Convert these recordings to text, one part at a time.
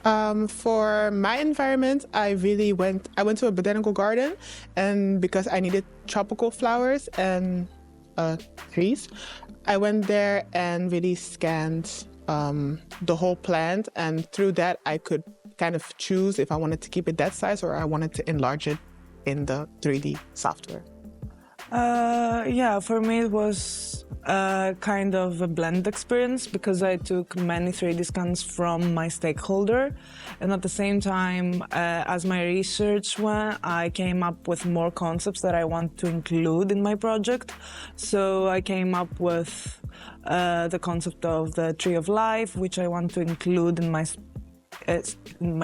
For my environment, I went to a botanical garden, and because I needed tropical flowers and trees, I went there and really scanned the whole plant, and through that I could kind of choose if I wanted to keep it that size or I wanted to enlarge it in the 3D software. Yeah, for me it was kind of a blended experience because I took many 3D scans from my stakeholder, and at the same time, as my research went, I came up with more concepts that I want to include in my project. So I came up with the concept of the tree of life, which I want to include in my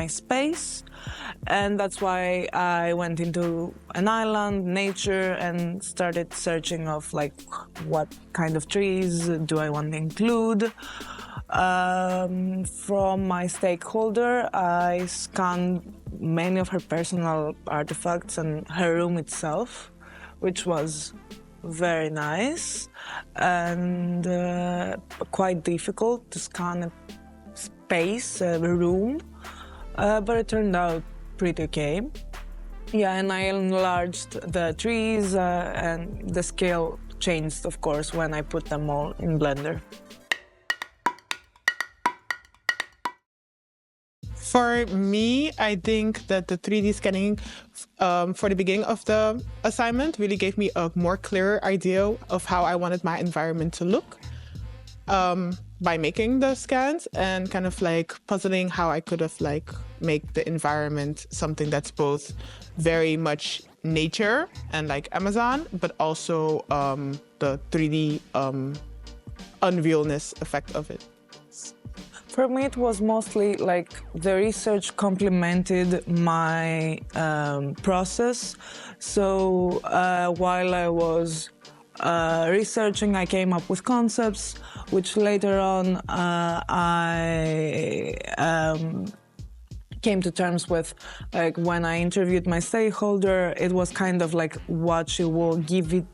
space, and that's why I went into an island, nature, and started searching of like what kind of trees do I want to include. From my stakeholder, I scanned many of her personal artifacts and her room itself, which was very nice and quite difficult to scan a space, a room, but it turned out pretty okay. Yeah, and I enlarged the trees and the scale changed, of course, when I put them all in Blender. For me, I think that the 3D scanning for the beginning of the assignment really gave me a more clearer idea of how I wanted my environment to look by making the scans and kind of like puzzling how I could have like make the environment something that's both very much nature and like Amazon, but also the 3D unrealness effect of it. For me, it was mostly like the research complemented my process. So while I was researching, I came up with concepts, which later on I came to terms with. Like when I interviewed my stakeholder, it was kind of like what she will give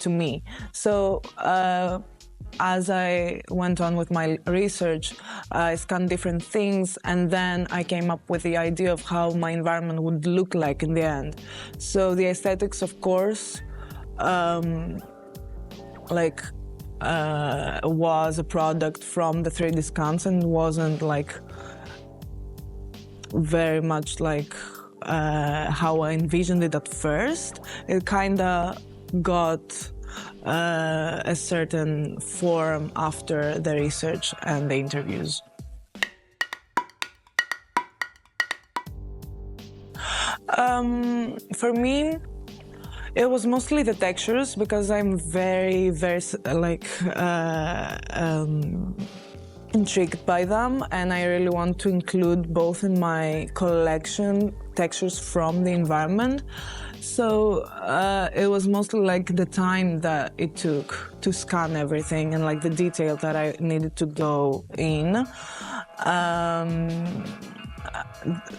to me. So as I went on with my research, I scanned different things, and then I came up with the idea of how my environment would look like in the end. So the aesthetics, of course, was a product from the 3D scans and wasn't like very much like how I envisioned it at first. It kind of got a certain form after the research and the interviews. For me, it was mostly the textures because I'm very intrigued by them, and I really want to include both in my collection textures from the environment. So it was mostly like the time that it took to scan everything and like the detail that I needed to go in.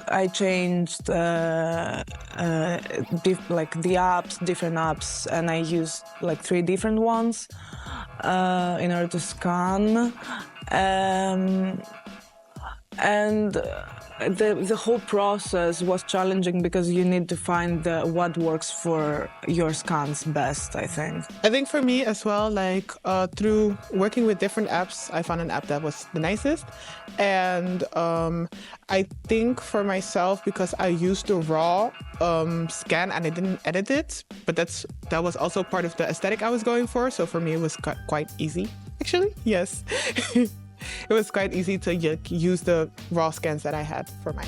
I changed like the apps, different apps, and I used like 3 different ones in order to scan. And the whole process was challenging because you need to find what works for your scans best, I think. I think for me as well, like through working with different apps, I found an app that was the nicest. And I think for myself, because I used the raw scan and I didn't edit it, but that was also part of the aesthetic I was going for. So for me, it was quite easy, actually. Yes. It was quite easy to use the raw scans that I had for mine.